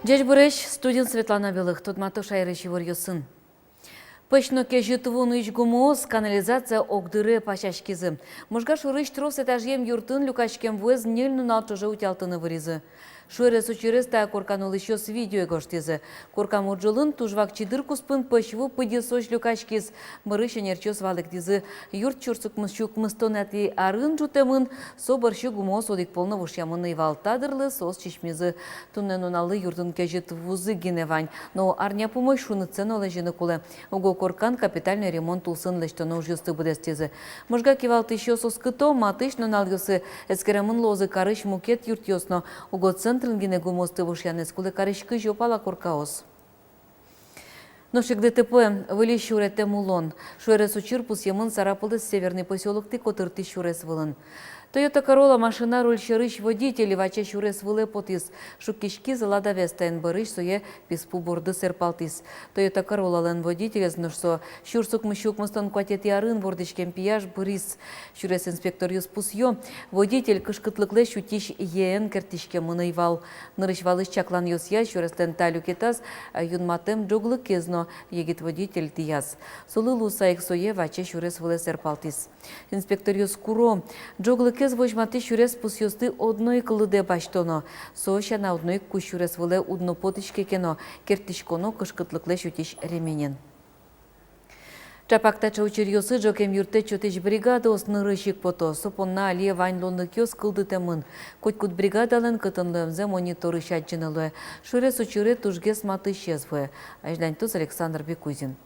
Дядь Буреш, студент Светлана Белых, тут матуша Айрышевор Юсын. Пышноке житвун ичгумоз канализация огдыры пачашкизы. Можга шурыш трос этажем юртын люкачкем выз нельну налчыжы утялтыны выризы. Шуэре сучерес та курканул еще с видео гоштизы. Куркам уджылын тужвак чидыр куспын пышву пыди соч люкачкиз. Мырыша нерчёс валык дизы. Юрт чурсук мысчук мыстонати арын жутемын. Соборщу гумоз одик полно вушьямыны валтадырлы сос чишмизы. Туннен уналы юртын кежит вузы гиневань. Но арня помой шуны цену лежины куле. Уго коркан капитальный ремонт улсын лештоно ужюсты будестизы. Можга кивалты еще соскыто, матыш нал-юсы. Эскеремын лозы карыш мукет юртёсно. Уго центрынгине гумосты вушьянес куле карышкы жопала коркаос. Ношик ДТП выли щурете мулон. Шуэре сучирпус емын сарапылды северный поселок ты котырты щурес вылын. Toyota Corolla машина руль щерыш водитель ваче щурес выле потис. Шукишки залада вестен барыш сое писпу борды серпалтис. Toyota Corolla лен водитель зношсо щурсук мыщук мыстон кватет ярын бордышкен пияж бырис. Щурес инспектор юспус ё. Водитель кышкытлыкле шутиш еен кертишке мынайвал. Нырыш валыш чаклан ёсья щурестен талю кетас юнматем джоглы кезно егит водитель тияс. Солы лусаик сое ваче щурес выле серпалтис. Инспектор юскуро джоглы кез вожмати щурес пусьосты одной кылыде баштоно. Соша на одной кущурес выле удно потичке кено, кертишконо кышкытлыкле шутиш ременен. Чапакта чаучерьосы жокем юрте чотыч бригада оснырышик пото. Сопонна алие вайнлонны кёс кылды темын. Котькут бригадален кытынлымзе мониторы шаджынылы. Шурес учуре тужгес маты щезвы. Аждань туз Александр Бекузин.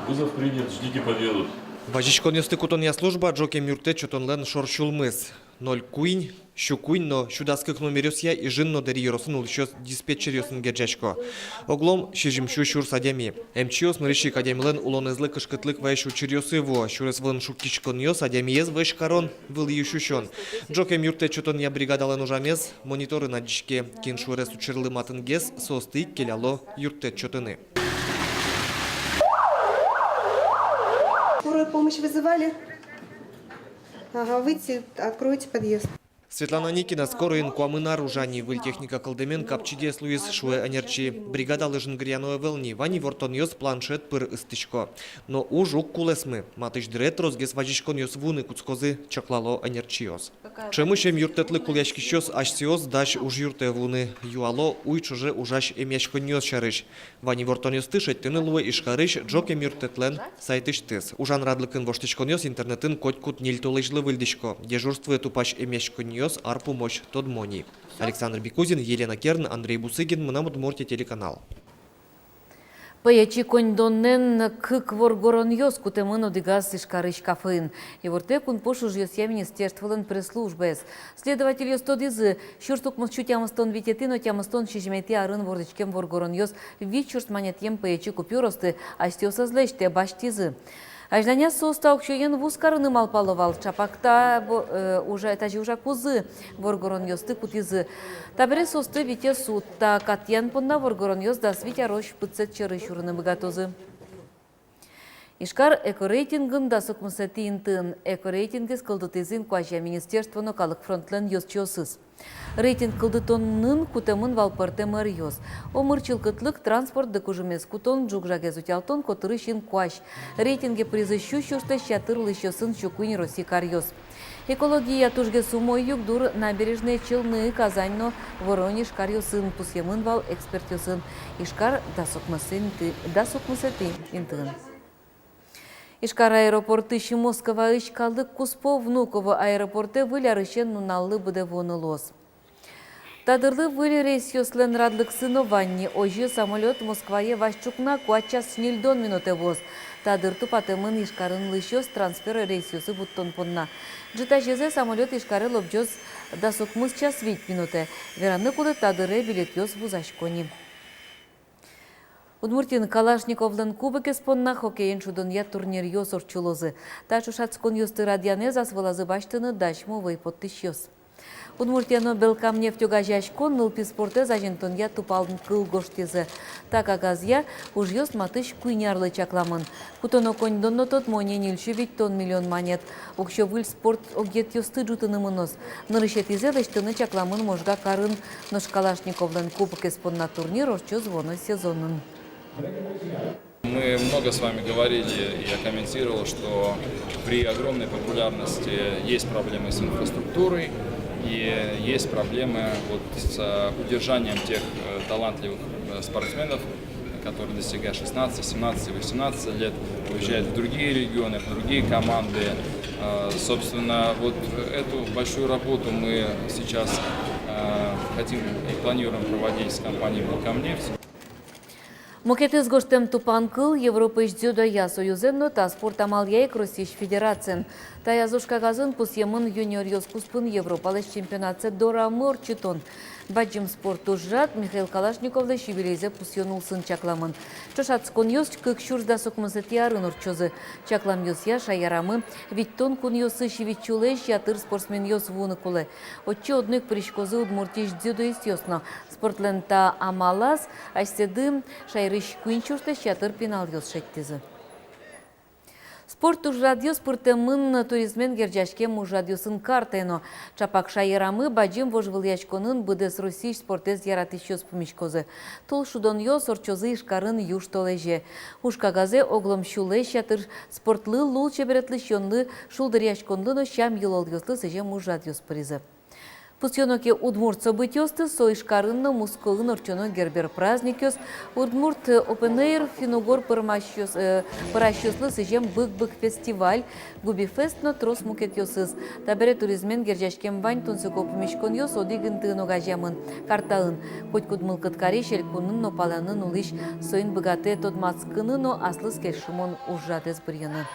Вызов принят, ждите, подъедут. Важичкон юстыкутония служба джокем юрте чотонлен шоршулмыз. 0 куинь, щукуинь, но щудаскых номерёсья и жинно дери юросын улщёс диспетчер ёсын геджечко. Оглом шижимшу щур садями. МЧОС мырышик адямилен улонезлы кышкытлык вайш учерёсы во. Щурес вылын шуккичкон ёс адямиез вайш карон выл ющущон. Джокем юрте чотония бригадален ужамез, мониторы на дичке. Кин шурес учерлы матынгез, состы келяло юрте чотыны. Скорую помощь вызывали? Ага, выйти, откройте подъезд. Светлана Никина скорыйын куамынар ужани выльтехника кылдемен капчидес Луис шуэ анерчи. Бригада лыжын гряное велни, вани вортон ёс планшет пыр ыстычко. Но ужук кулесмы. Матыш дирет розгес важичкон ёс вуны куцкозы чаклало анерчиос. Чемышем юртетлы кулячки щёс ашсиос даш уж юрте вуны. Юало уй чуже ужаш эмяшкон ёс шарыш. Вани вортон ёс тышет тыны луэ ишкарыш джокем юртетлен сайтыш тыс. Ужан радлыкын воштычкон ёс интернетын котькут нильтолыжлы выльдышко. Дежурствует упаш эмяшкон ар помощь Тодмони. Александр Бекузин, Елена Керн, Андрей Бусыгин, Мнамудморти, телеканал. Паячи кондоннен кык воргорон ёс кутемын одигас ишкарыш кафын. И ворте кун пошу жёсья министерстволен пресс-службес. Следователь ёс тодизы щурстук мосчу тямыстон витетино тямыстон шижмети арын вордычкем воргорон ёс вичурст манетьем паячи купюросты астёса злеште баштизы. Ажданя соста окшоен вускарыны малпалывал. Чапакта уже этажи уже кузы воргорон ёсты кутизы. Табере состы вите суд. Та катьян понна воргорон ёс да свитя рош пыцет чыры шурыны богатозы. Ишкар экорейтингын да сокмысети интын. Экорейтингес кылдытызын куача министерство нокалык фронтлен ёс чосыз. Рейтинг кылдытоннын кутемын валпырте мэр ёс. Омырчыл кытлык транспорт декужемес кутон джугжаге зутялтон котырышин куаш. Рейтинге призы щущуште щатырлы щосын щукуин росикар ёс. Экология тужге сумой югдур набережные Челны, Казаньно, Воронеж, карьосын пусьемын вал эксперт ёсын. Ишкар да сокмысети интын. Ишкар аэропорты Москва ишкалдык Куспо Внуково аэропорты вылярышен нуналлы буде вонылос. Тадырлы выль рейс ёслен радлык сынованни. Ожи самолет Москвае вашчукна куача снильдон минуте воз. Тадыр тупатымын ишкарын лыщёс трансфер рейс ёсы буттон понна. Джита жезе самолет ишкары лобжёс да сокмыс час 5 минуте. Вераны куды тадыры билет ёс вузашкони. Удмуртин Калашниковлен кубок испонна хоккейн шудонья турнир ёс орчулозы. Тачу шацкон ёсты радианезас вылазы баштыны дашму выйпоттыш ёс. Удмуртияно белкамнефть огажашкон нылпи спорте зажентонья тупалын кыл гоштезы. Так агазья уж ёст матыш куйнярлы чакламын. Кутоно конь донно тот монен илшевить тон миллион монет. Укшо выль спорт огет ёсты жутынымынос. Нырышетизе лештыны чакламын можга карын нош Калашниковлен кубок испон на турнир орчо звоно сезонын. Мы много с вами говорили, я комментировал, что при огромной популярности есть проблемы с инфраструктурой и есть проблемы вот с удержанием тех талантливых спортсменов, которые достигают 16, 17, 18 лет, уезжают в другие регионы, в другие команды. Собственно, вот эту большую работу мы сейчас хотим и планируем проводить с компанией «Белкамнефть». Мокетез гоштем тупанкыл Европыш дзюдоя союзенно та спорт амалияйк Российш федерациян. Та язушка газын пусьемын юниор йоскуспын Европалыш чемпионатсе дора морчитон. Баджим спорт ужрат Михаил Калашниковлы шибелезе пусьенулсын чакламын. Чошатскон йос кык шурзда сокмысы тиарын орчозы. Чаклам йосья шаярамы, ведь тон кун йосы шивичулеш ятыр спортсмен йос вуны кулы. Отче однык пришкозы удмуртиш дзюдоист йосно. Спортлента амалас, айседым шайрыш куинчурте ятыр пенал йос шеттезы. Спорт уж радио спортемын туризмен герджашке муж радиосын картено. Чапак шайерамы баджим вожвылячконын быдес Российш спортез яратыщёс помешкозы. Тол шудон йос орчозы ишкарын юж толеже. Ушкагазе оглом шулеш ятыр спортлы лул чеберетлыщёнлы шулдырячконлы но щам йылол йослы сеже муж радиос призы. Пусьоноке удмурт событиосты соишкарынны мусколын орчоно гербер праздникёс, удмурт опенэйр финогор паращёслы сежем бык-бык фестиваль, губифест но трос мукетёсыз. Табере туризмен гержашкем вань тунсыко помешкон ёс одигын тыын огажамын, картаын. Хоть кудмыл кыткари шелькунын но паланын улиш соин богате тодмацкыны но аслыз кельшимон ужатез бырьяны.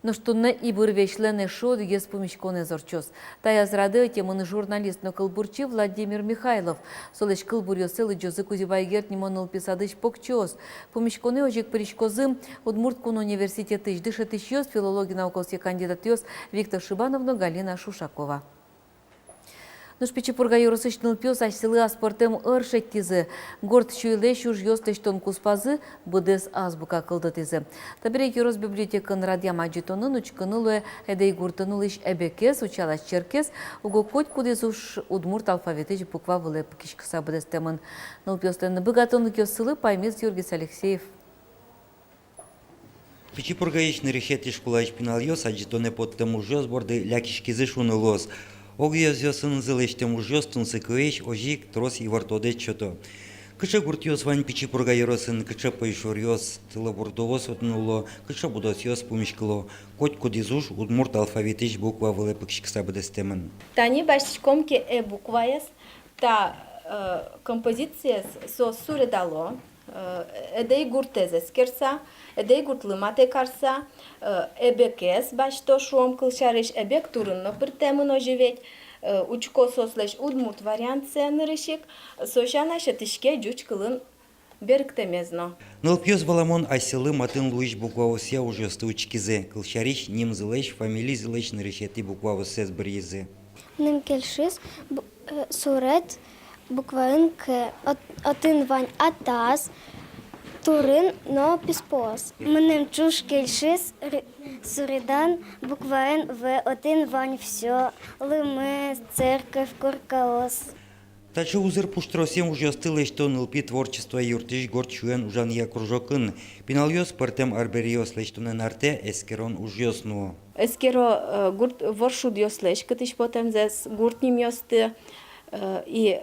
Но что на ибурвешлене шод ес помешконе зорчос. Тая зрады темын журналист но кылбурчи Владимир Михайлов. Солеш кылбурьосылы джозы кузибайгерт немоныл писадыш покчос. Помешконе ожик паришкозым Удмурткун университеты дышетыш йос филологи науковский кандидат йос Виктор Шибановна Галина Шушакова. Нуш пичепурга юрысычныл пёс ащылы аспортем ыршеттизы. Горд шуйле шуж ёстештон куспазы быдес азбука кылдытизы. Табире юрос библиотекын радиам аджитонын учкынылы эдей гуртынылыш эбекес, учалаш черкес, уго коть кудес уж удмурт алфавитыч буква вылы пкишкыса быдестемын. Ныл пёстен быгатонлы кёсылы паймес Юргис Алексеев. Пичепургаичный решети школач пинальёс аджитоне под тему жёс борды лякишкизы шунылос. Огиоз йосын зылештем уж йостун сыкыэш ожик трос и вартоде чото. Кыча гуртьёс вань пичипурга йоросын, кыча поишор йос тылы бурдовос отнуло, кыча будос йос помешкало. Коть кудизуш удмурт алфавитыш буква вылы пыкшикса быдестемын. Тани башкомки букваяс, та композиция со суредало, эдей гуртезес керса, эдей гуртлымате карса, эбекес башто шуом кылшарыш эбек турынно пыртемын оживет, учко сослеш удмурт варианция нырышик, сошана шатышке жуч кылын берктемезно. Нылпьёс баламон айсылы матын луиш буквавосья уже стучкизе, кылшариш ним зылеш, фамилий зылеш нырышети буквавосез бризы. Ним келшис сурет букваын к один вань атас, турын но писпос. Мнем чуш кельшис суредан букваын в один вань все, лымы, церковь, куркаос. Тачо узыр пуштросем уже стылеш то нылпи творчество юртыш горчуен ужан я кружокын. Пиналёс партем арбериос лештунен арте эскерон ужёсну. Эскеро гурт воршуд йослеш, кытыш потом зес гурт ним йосты и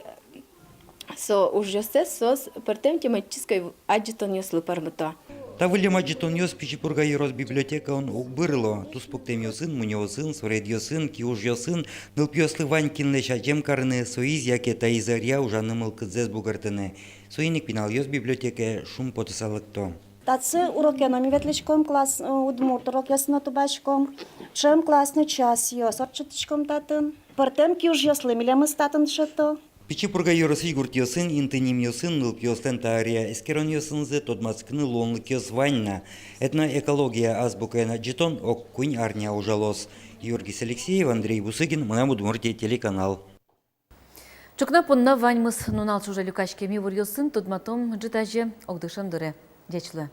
со ужёсте сос партем тематической аджитон йослы пармыто. Та вылем аджитон йос пичипурга ерос библиотека он угбырло. Туспуктем йосын, муньосын, суред йосын, ки уж йосын, нылпьёслы ванькин леш аджем карны, соиз яке таизарья ужаны мылкыдзес бугартыны. Соиник пинал йос библиотека шум потысалыкто. Тацы уроки номи ветличком класс удмурт урок ясно тубачком. Чем классный час йос орчатичком татын. Партем ки уж йослы милем статын шето. Пичи-пурга юрысы гурт йосын, интыним йосын, нылк йостен таария эскерон йосынзы, тодмацкны лонлык йос ванна. Этна экология азбукайна джетон ок кунь арня ужалос. Георгий Алексеев, Андрей Бусыгин, Мына Удмуртия телеканал. Чукна понна ваньмыз нунал чужа люкачкеми вурьосын, тудматом джитаже огдышын дыре. Дячлы.